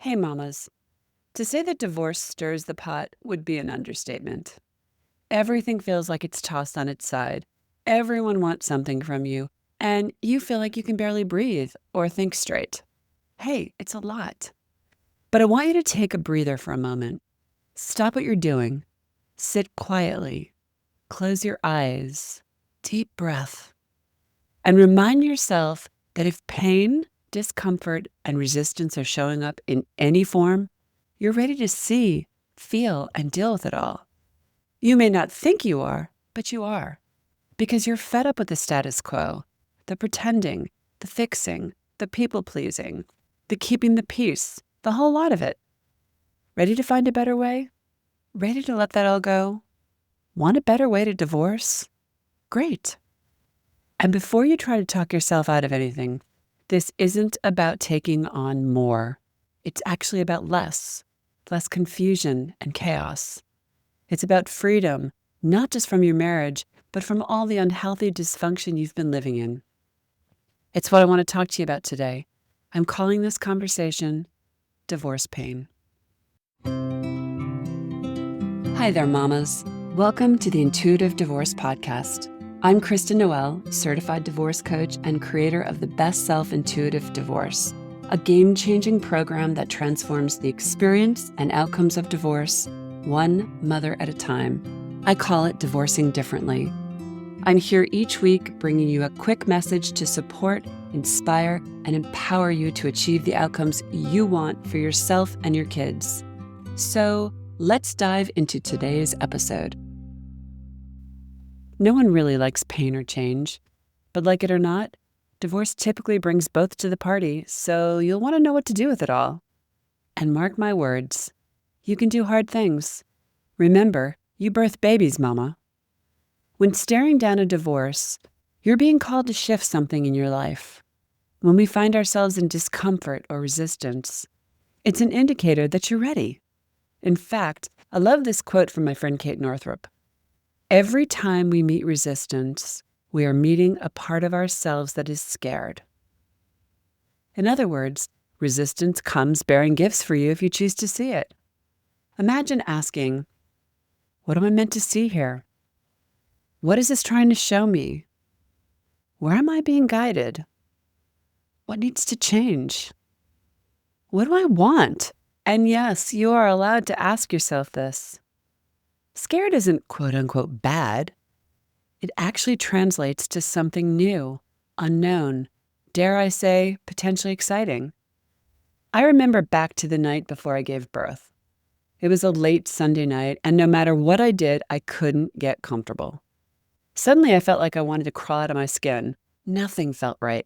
Hey, mamas. To say that divorce stirs the pot would be an understatement. Everything feels like it's tossed on its side. Everyone wants something from you, and you feel like you can barely breathe or think straight. Hey, it's a lot. But I want you to take a breather for a moment. Stop what you're doing. Sit quietly. Close your eyes. Deep breath. And remind yourself that if pain, discomfort, and resistance are showing up in any form, you're ready to see, feel, and deal with it all. You may not think you are, but you are, because you're fed up with the status quo, the pretending, the fixing, the people-pleasing, the keeping the peace, the whole lot of it. Ready to find a better way? Ready to let that all go? Want a better way to divorce? Great. And before you try to talk yourself out of anything, this isn't about taking on more. It's actually about less confusion and chaos. It's about freedom, not just from your marriage, but from all the unhealthy dysfunction you've been living in. It's what I want to talk to you about today. I'm calling this conversation Divorce Pain. Hi there, mamas. Welcome to the Intuitive Divorce Podcast. I'm Kristen Noel, certified divorce coach and creator of the Best Self Intuitive Divorce, a game-changing program that transforms the experience and outcomes of divorce, one mother at a time. I call it Divorcing Differently. I'm here each week bringing you a quick message to support, inspire, and empower you to achieve the outcomes you want for yourself and your kids. So let's dive into today's episode. No one really likes pain or change, but like it or not, divorce typically brings both to the party, so you'll want to know what to do with it all. And mark my words, you can do hard things. Remember, you birth babies, mama. When staring down a divorce, you're being called to shift something in your life. When we find ourselves in discomfort or resistance, it's an indicator that you're ready. In fact, I love this quote from my friend Kate Northrup. Every time we meet resistance, we are meeting a part of ourselves that is scared. In other words, resistance comes bearing gifts for you if you choose to see it. Imagine asking, what am I meant to see here? What is this trying to show me? Where am I being guided? What needs to change? What do I want? And yes, you are allowed to ask yourself this. Scared isn't quote-unquote bad. It actually translates to something new, unknown, dare I say, potentially exciting. I remember back to the night before I gave birth. It was a late Sunday night, and no matter what I did, I couldn't get comfortable. Suddenly, I felt like I wanted to crawl out of my skin. Nothing felt right.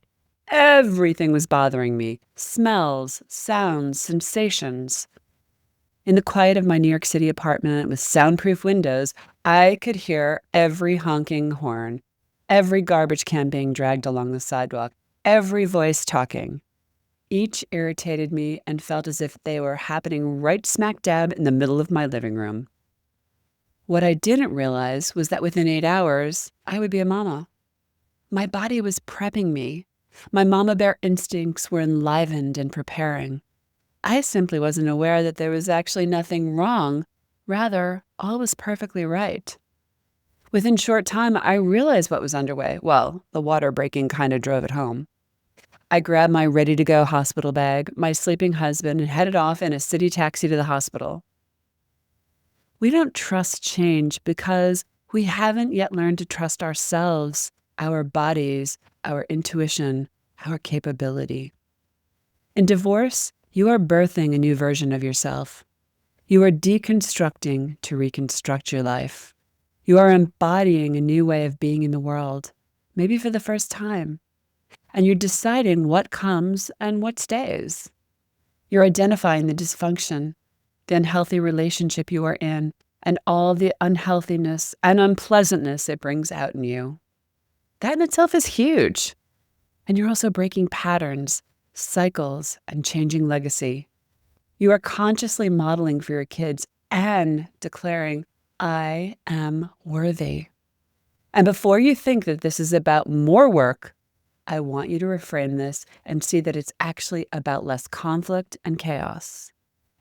Everything was bothering me. Smells, sounds, sensations. In the quiet of my New York City apartment with soundproof windows, I could hear every honking horn, every garbage can being dragged along the sidewalk, every voice talking. Each irritated me and felt as if they were happening right smack dab in the middle of my living room. What I didn't realize was that within 8 hours, I would be a mama. My body was prepping me. My mama bear instincts were enlivened and preparing. I simply wasn't aware that there was actually nothing wrong. Rather, all was perfectly right. Within short time, I realized what was underway. Well, the water breaking kind of drove it home. I grabbed my ready-to-go hospital bag, my sleeping husband, and headed off in a city taxi to the hospital. We don't trust change because we haven't yet learned to trust ourselves, our bodies, our intuition, our capability. In divorce, you are birthing a new version of yourself. You are deconstructing to reconstruct your life. You are embodying a new way of being in the world, maybe for the first time. And you're deciding what comes and what stays. You're identifying the dysfunction, the unhealthy relationship you are in, and all the unhealthiness and unpleasantness it brings out in you. That in itself is huge. And you're also breaking patterns, cycles, and changing legacy. You are consciously modeling for your kids and declaring, I am worthy. And before you think that this is about more work, I want you to reframe this and see that it's actually about less conflict and chaos,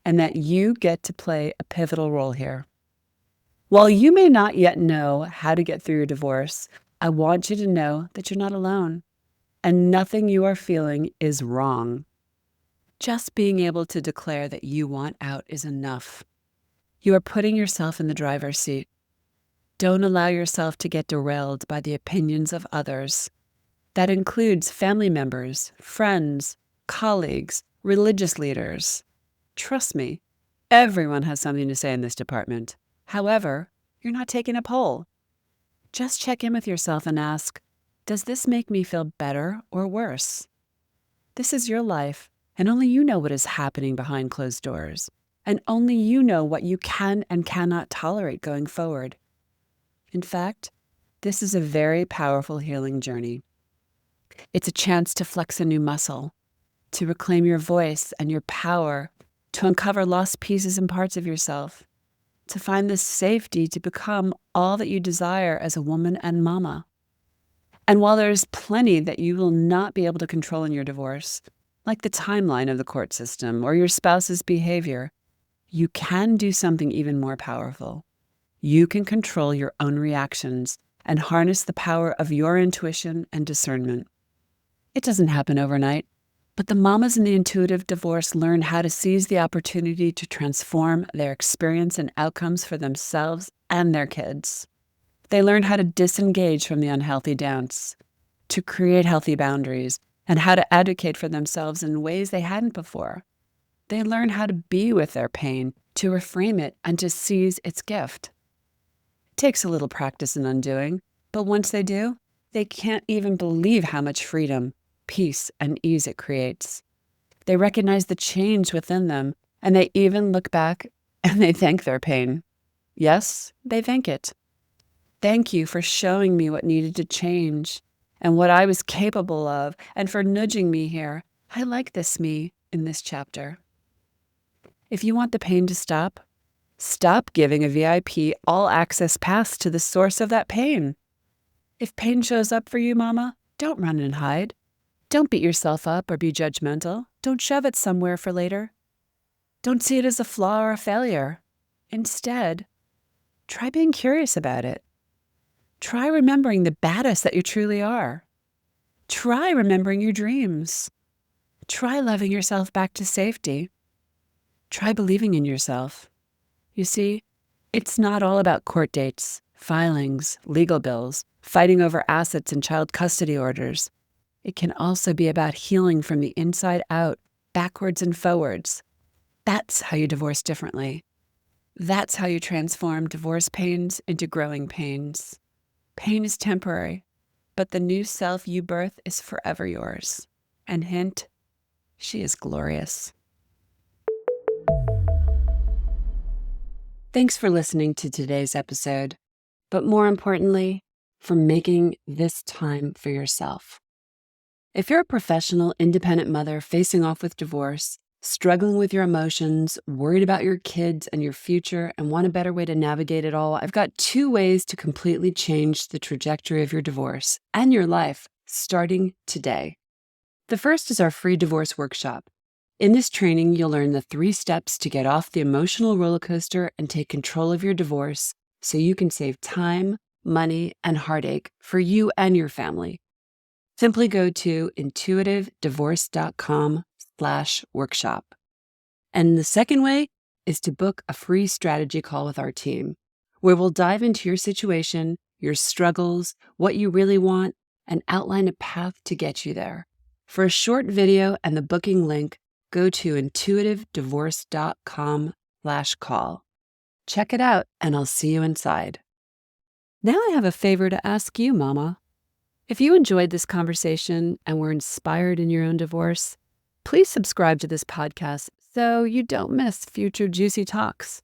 and that you get to play a pivotal role here. While you may not yet know how to get through your divorce, I want you to know that you're not alone, and nothing you are feeling is wrong. Just being able to declare that you want out is enough. You are putting yourself in the driver's seat. Don't allow yourself to get derailed by the opinions of others. That includes family members, friends, colleagues, religious leaders. Trust me, everyone has something to say in this department. However, you're not taking a poll. Just check in with yourself and ask, does this make me feel better or worse? This is your life, and only you know what is happening behind closed doors, and only you know what you can and cannot tolerate going forward. In fact, this is a very powerful healing journey. It's a chance to flex a new muscle, to reclaim your voice and your power, to uncover lost pieces and parts of yourself, to find the safety to become all that you desire as a woman and mama. And while there's plenty that you will not be able to control in your divorce, like the timeline of the court system or your spouse's behavior, you can do something even more powerful. You can control your own reactions and harness the power of your intuition and discernment. It doesn't happen overnight, but the mamas in the intuitive divorce learn how to seize the opportunity to transform their experience and outcomes for themselves and their kids. They learn how to disengage from the unhealthy dance, to create healthy boundaries, and how to advocate for themselves in ways they hadn't before. They learn how to be with their pain, to reframe it, and to seize its gift. It takes a little practice and undoing, but once they do, they can't even believe how much freedom, peace, and ease it creates. They recognize the change within them, and they even look back and they thank their pain. Yes, they thank it. Thank you for showing me what needed to change and what I was capable of, and for nudging me here. I like this me in this chapter. If you want the pain to stop, stop giving a VIP all-access pass to the source of that pain. If pain shows up for you, mama, don't run and hide. Don't beat yourself up or be judgmental. Don't shove it somewhere for later. Don't see it as a flaw or a failure. Instead, try being curious about it. Try remembering the badass that you truly are. Try remembering your dreams. Try loving yourself back to safety. Try believing in yourself. You see, it's not all about court dates, filings, legal bills, fighting over assets and child custody orders. It can also be about healing from the inside out, backwards and forwards. That's how you divorce differently. That's how you transform divorce pains into growing pains. Pain is temporary, but the new self you birth is forever yours. And hint, she is glorious. Thanks for listening to today's episode, but more importantly, for making this time for yourself. If you're a professional, independent mother facing off with divorce, struggling with your emotions, worried about your kids and your future, and want a better way to navigate it all, I've got 2 ways to completely change the trajectory of your divorce and your life starting today. The first is our free divorce workshop. In this training, you'll learn the 3 steps to get off the emotional roller coaster and take control of your divorce so you can save time, money, and heartache for you and your family. Simply go to intuitivedivorce.com/workshop. And the second way is to book a free strategy call with our team, where we'll dive into your situation, your struggles, what you really want, and outline a path to get you there. For a short video and the booking link, go to intuitivedivorce.com/call. Check it out, and I'll see you inside. Now I have a favor to ask you, Mama. If you enjoyed this conversation and were inspired in your own divorce, please subscribe to this podcast so you don't miss future juicy talks.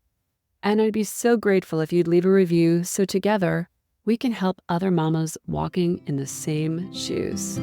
And I'd be so grateful if you'd leave a review so together we can help other mamas walking in the same shoes.